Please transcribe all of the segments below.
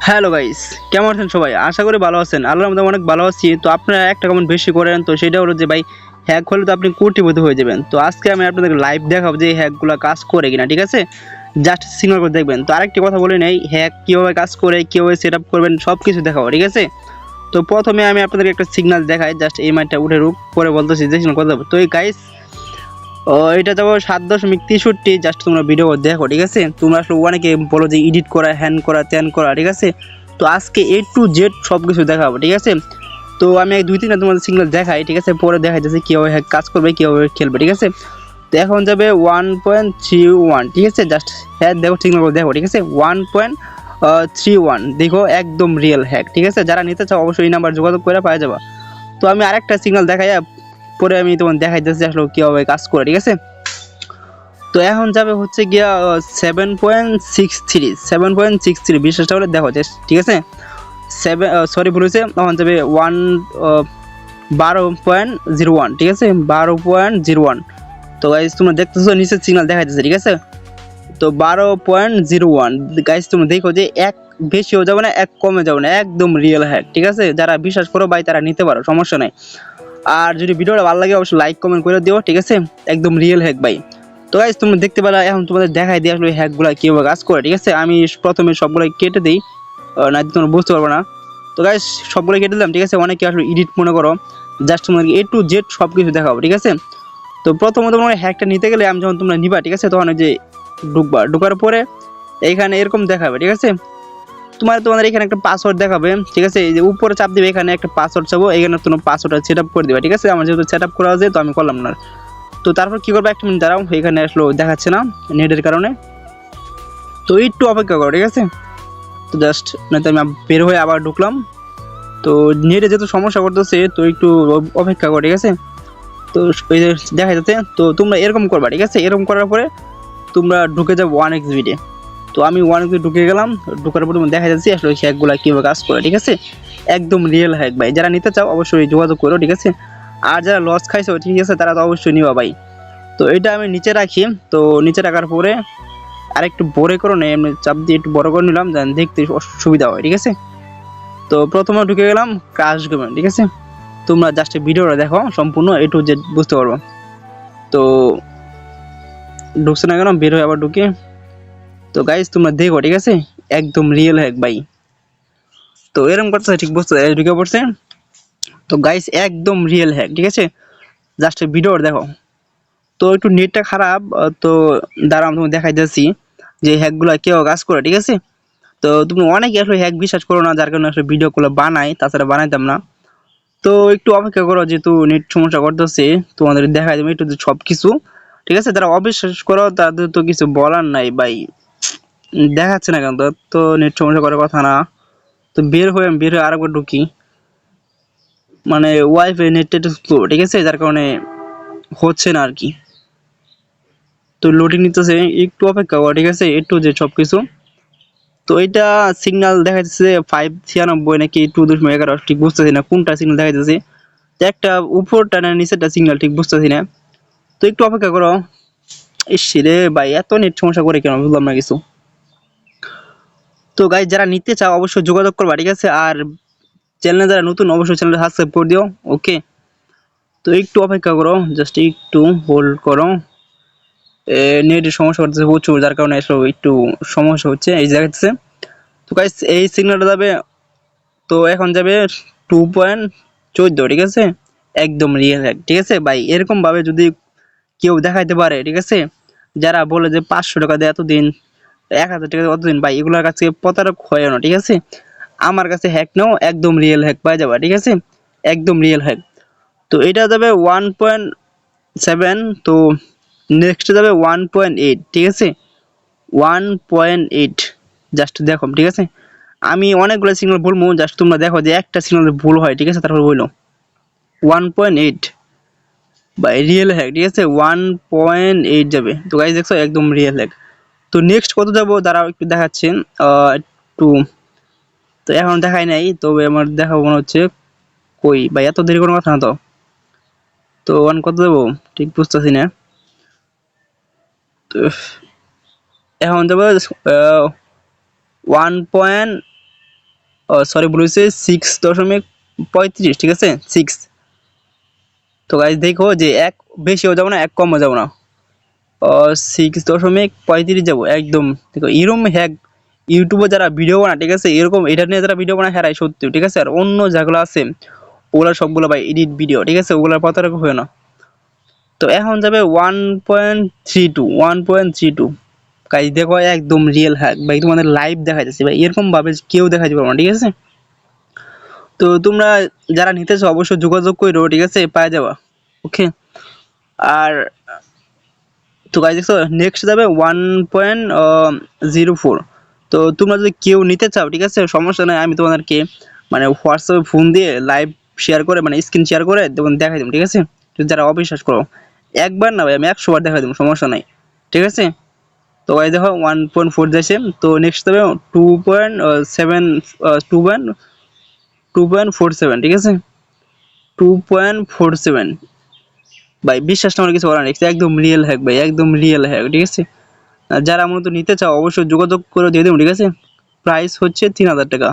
Hello guys, কেমন আছেন সবাই? আশা করি ভালো আছেন। আল্লাহর রহমতে অনেক ভালো আছি। তো আপনারা একটা কমেন্ট বেশি করেন, তো সেটা হলো যে ভাই হ্যাক হলে তো আপনি কোটিপতি হয়ে যাবেন। তো আজকে আমি আপনাদেরকে লাইভ দেখাবো যে এই হ্যাকগুলো কাজ করে কিনা, ঠিক আছে? জাস্ট সিগন্যাল করে দেখবেন। তো আরেকটি কথা বলে নেই, হ্যাক কীভাবে কাজ করে, কীভাবে সেট আপ করবেন সব কিছু দেখাবো, ঠিক আছে? তো প্রথমে আমি আপনাদেরকে একটা সিগন্যাল দেখাই, জাস্ট এই মাইনটা উঠে রুক, পরে বলতেছি যে সিগন্যাল কথা। তো এই গাইস, এটা যাবো 7.63, জাস্ট তোমরা ভিডিও দেখো, ঠিক আছে? তোমরা আসলে অনেকে বলো যে এডিট করা, হ্যান করা, ত্যান করা, ঠিক আছে? তো আজকে A to Z সব কিছু দেখাবো, ঠিক আছে? তো আমি দুই তিনটা তোমাদের সিগন্যাল দেখাই, ঠিক আছে? পরে দেখাইতেছি কীভাবে হ্যাক কাজ করবে, কীভাবে খেলবে, ঠিক আছে? তো এখন যাবে 1.31, ঠিক আছে? জাস্ট হ্যাঁ দেখো, সিগন্যাল দেখো, ঠিক আছে? 1.31 দেখো, একদম রিয়েল হ্যাক, ঠিক আছে? যারা নিতে চাও অবশ্যই এই নাম্বার যোগাযোগ করে পাওয়া যাবে। তো আমি আরেকটা সিগন্যাল দেখাই, পরে আমি তোমার দেখাইতেছি আসলে কীভাবে কাজ করে, ঠিক আছে? তো এখন যাবে হচ্ছে গিয়া 7.63 বিশ্বাসটা হলে দেখো, ঠিক আছে? ভুল হয়েছে। তখন যাবে 12.01, ঠিক আছে? 12.01। তো গাইজ তোমরা দেখতেছো নিচের সিগন্যাল দেখাইতেছে, ঠিক আছে? তো 12.01 গাইজ তোমরা দেখো যে এক বেশিও যাবে না, এক কমে যাবে না, একদম রিয়েল হ্যাক, ঠিক আছে? যারা বিশ্বাস করো ভাই তারা নিতে পারো, সমস্যা নাই। আর যদি ভিডিওটা ভালো লাগে অবশ্যই লাইক কমেন্ট করে দিও, ঠিক আছে? একদম রিয়েল হ্যাক ভাই। তো গাইজ তোমরা দেখতে পেলা, এখন তোমাদের দেখাই দিই আসলে হ্যাকগুলো কীভাবে কাজ করে, ঠিক আছে? আমি প্রথমে সবগুলো কেটে দিই, না তোমরা বুঝতে পারবো না। তো গাইজ সবগুলো কেটে দিলাম, ঠিক আছে? অনেকে আসলে এডিট মনে করো, জাস্ট তোমাদেরকে A to Z সব কিছু দেখাবো, ঠিক আছে? তো প্রথমত তোমরা হ্যাকটা নিতে গেলে আমি যখন তোমরা নিবা, ঠিক আছে, তখন ওই যে ঢুকার পরে এইখানে এরকম দেখাবে, ঠিক আছে? তোমাদের এখানে একটা পাসওয়ার্ড দেখাবে, ঠিক আছে? এই যে উপরে চাপ দিবে, এখানে একটা পাসওয়ার্ড চাবো, এখানে তোমার পাসওয়ার্ডটা সেট আপ করে দিবে, ঠিক আছে? আমার যেহেতু সেট আপ করা আছে তো আমি করলাম না। তো তারপর কি করবে, একটা মিনিট দাঁড়াও, এখানে আসলে দেখাচ্ছে না নেটের কারণে, তো একটু অপেক্ষা করো, ঠিক আছে? তো জাস্ট নয়তো আমি বের হয়ে আবার ঢুকলাম। তো নেটে যেহেতু সমস্যা করতেছে তো একটু অপেক্ষা করো, ঠিক আছে? তো ওই যে দেখা যাচ্ছে, তো তোমরা এরকম করবা, ঠিক আছে? এরকম করার পরে তোমরা ঢুকে যাবো 1xBT। তো আমি 1xBT ঢুকে গেলাম, ঢুকার পরে দেখা যাচ্ছে আসলে হ্যাকগুলো কীভাবে কাজ করে, ঠিক আছে? একদম রিয়েল হ্যাক ভাই। যারা নিতে চাও অবশ্যই যোগাযোগ করো, ঠিক আছে? আর যারা লস খাইছো, ঠিক আছে, তারা তো অবশ্যই নিবা ভাই। তো এটা আমি নিচে রাখি। তো নিচে রাখার পরে আরেকটু বড় করে নেই, এমনি চাপ দিয়ে একটু বড় করে নিলাম, যেন দেখতে সুবিধা হয়, ঠিক আছে? তো প্রথমে ঢুকে গেলাম ক্রাশ গেমে, ঠিক আছে? তোমরা জাস্ট ভিডিওটা দেখো সম্পূর্ণ A to Z বুঝতে পারবো। তো ঢুকছে না কেন, বের হয়ে আবার ঢুকে। তো গাইজ তোমরা দেখো, ঠিক আছে? একদম রিয়েল হ্যাক ভাই। তো এরকম করতেছে, ঠিক বুঝতে ঢুকে পড়ছে। তো গাইজ একদম রিয়েল হ্যাক, ঠিক আছে? জাস্ট ভিডিওটা দেখো। তো একটু নেটটা খারাপ, তো দাঁড়াও আমি তোমাকে দেখাই দিচ্ছি যে হ্যাকগুলো কেউ কাজ করে, ঠিক আছে? তো তুমি অনেকে আসলে হ্যাক বিশ্বাস করো না, যার কারণে আসলে ভিডিওগুলো বানাই, তাছাড়া বানাইতাম না। তো একটু অপেক্ষা করো, যেহেতু নেট সমস্যা করতেছে তোমাদের দেখাই দেবো একটু সব কিছু, ঠিক আছে? যারা অবিশ্বাস করো তাদের তো কিছু বলার নাই ভাই, দেখাচ্ছে না কেন? তো নেট সমস্যা করার কথা না। তো বের হয়ে আরেকবার ঢুকি, মানে ওয়াইফাই নেটটা একটু স্লো, ঠিক আছে? যার কারণে হচ্ছে না আর কি। তো লোডিং নিতেছে, একটু অপেক্ষা করো, ঠিক আছে? একটু যে সব কিছু। তো এটা সিগন্যাল দেখা যাচ্ছে 596 নাকি 2.11, ঠিক বুঝতেছি না কোনটা সিগন্যাল দেখা যাচ্ছে। একটা উপরটা না নিচেরটা সিগন্যাল ঠিক বুঝতেছি না। তো একটু অপেক্ষা করো। ইস রে ভাই, এত নেট সমস্যা করে কেন বুঝলাম না কিছু। তো গাইজ যারা নিতে চাও অবশ্যই যোগাযোগ করবা, ঠিক আছে? আর চ্যানেলে যারা নতুন অবশ্যই চ্যানেলটা সাবস্ক্রাইব করে দিও, ওকে? তো একটু অপেক্ষা করো, জাস্ট একটু হোল্ড করো। নেটের সমস্যা করতেছে প্রচুর, যার কারণে আসলে একটু সমস্যা হচ্ছে এই জায়গাতে। তো গাইজ এই সিগন্যালটা যাবে, তো এখন যাবে 2.14, ঠিক আছে? একদম রিয়েল হ্যাক, ঠিক আছে ভাই? এরকম ভাবে যদি কেউ দেখাইতে পারে, ঠিক আছে? যারা বলে যে 500 টাকা দিয়ে এতদিন, 1000 টাকা দিয়ে অতদিন, ভাই এগুলোর কাছে প্রতারক হয় না, ঠিক আছে? আমার কাছে হ্যাক নাও, একদম রিয়েল হ্যাক পাওয়া যাবে, ঠিক আছে? একদম রিয়েল হ্যাক। তো এটা যাবে 1.7। তো নেক্সট যাবে 1.8, ঠিক আছে? 1.8 জাস্ট দেখো, ঠিক আছে? আমি অনেকগুলো সিগন্যাল বলবো, জাস্ট তোমরা দেখো যে একটা সিগন্যাল ভুল হয়, ঠিক আছে? তারপর বললো 1.8 বাই রিয়েল হ্যাক, ঠিক আছে? 1.8 যাবে। তো গাইজ দেখছো একদম রিয়েল হ্যাক। তো নেক্সট কত যাবো দাঁড়াও একটু দেখাচ্ছেন, একটু। তো এখন দেখাই নাই, তবে আমার দেখাবো মনে হচ্ছে। কই ভাই, এত দেরি কোনো কথা না তো। তো ওয়ান কত দেবো ঠিক বুঝতেছি না। তো এখন যাবো 1.8, সরি বলেছে 6.35, ঠিক আছে 6। তো গাইজ দেখো যে এক বেশিও যাবো না, এক কমও যাবো না, 6.35 যাবো একদম। দেখো এরকম হ্যাক ইউটিউবে যারা ভিডিও বানায়, ঠিক আছে, এরকম এটা নিয়ে যারা ভিডিও বানায় হেরাই সত্যি, ঠিক আছে। আর অন্য যেগুলো আছে ওগুলা সবগুলো ভাই এডিট ভিডিও, ঠিক আছে, ওগুলার প্রতারক হয় না। তো এখন যাবে 1.32 গাইজ দেখো একদম রিয়েল হ্যাক ভাই, তোমাদের লাইভ দেখা যাচ্ছে ভাই, এরকম ভাবে কেউ দেখাতে পারবে না, ঠিক আছে। তো তোমরা যারা নিতেছো অবশ্যই যোগাযোগ করো, ঠিক আছে, পাওয়া যাবা। ওকে। আর তো গাইজ দেখছো নেক্সট যাবে 1.04। তো তোমরা যদি কেউ নিতে চাও, ঠিক আছে, সমস্যা নাই, আমি তোমাদেরকে মানে হোয়াটসঅ্যাপে ফোন দিয়ে লাইভ শেয়ার করে মানে স্ক্রিন শেয়ার করে তখন দেখাই দেবো, ঠিক আছে। তো যারা অবিশ্বাস করো, একবার না ভাই আমি 100 বার দেখাই দেবো, সমস্যা নাই, ঠিক আছে। তো গাইজ দেখো 1.4 যাচ্ছে। তো নেক্সট যাবে 2.7, 2.47, ঠিক আছে, 2.47। ভাই বিশ্বাস না আমার কিছু বলার নেই, একদম রিয়েল হ্যাক ভাই, একদম রিয়েল হ্যাক, ঠিক আছে। আর যারা মূলত নিতে চাও অবশ্যই যোগাযোগ করে দিয়ে দেবো, ঠিক আছে। প্রাইস হচ্ছে 3000 টাকা।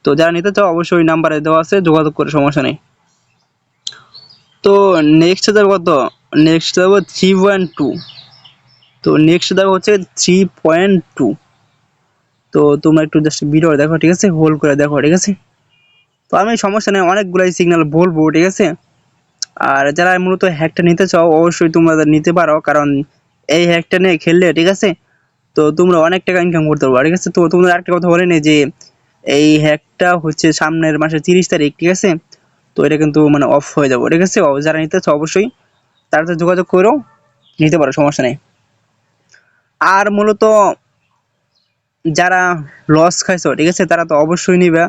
তো যারা নিতে চাও অবশ্যই ওই নাম্বারে দেওয়া আছে, যোগাযোগ করে, সমস্যা নেই। তো নেক্সট যাবো কত, নেক্সট যাবো 3.2। তো নেক্সট যাবো হচ্ছে 3.2। তো তোমরা একটু জাস্ট ভিডিও দেখো, ঠিক আছে, হোল্ড করে দেখো, ঠিক আছে। তো আমি সমস্যা নেই অনেকগুলাই সিগন্যাল বলবো, ঠিক আছে। আর যারা মূলত হ্যাকটা নিতে চাও অবশ্যই তোমরা নিতে পারো, কারণ এই হ্যাকটা নিয়ে খেললে, ঠিক আছে, তো তোমরা অনেক টাকা ইনকাম করতে পারবে, ঠিক আছে। তো তোমরা একটা কথা বলে নে যে এই হ্যাকটা হচ্ছে সামনের মাসের 30 তারিখ, ঠিক আছে। তো এটা কিন্তু মানে অফ হয়ে যাবে, ঠিক আছে। যারা নিতে চাও অবশ্যই তার সাথে যোগাযোগ করো, নিতে পারো, সমস্যা নেই। আর মূলত যারা লস খাইছো, ঠিক আছে, তারা তো অবশ্যই নিবে।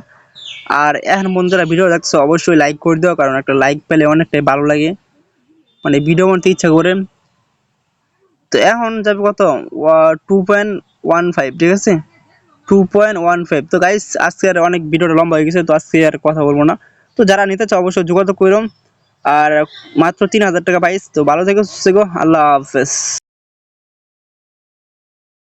আর এখন বন্ধু যারা ভিডিও দেখছো অবশ্যই লাইক করে দিও, কারণ একটা লাইক পেলে অনেকটাই ভালো লাগে, মানে ভিডিও বানাতে ইচ্ছা করে। তো এখন যাবে কত, 2.15, ঠিক আছে, 2.15। তো গাইস আজকে আর অনেক ভিডিওটা লম্বা হয়ে গেছে, তো আজকে আর কথা বলবো না। তো যারা নিতে চাও অবশ্যই যোগাযোগ করো। আর মাত্র 3000 টাকা প্রাইস। তো ভালো থেকো, সুস্থ থেকো, আল্লাহ হাফেজ।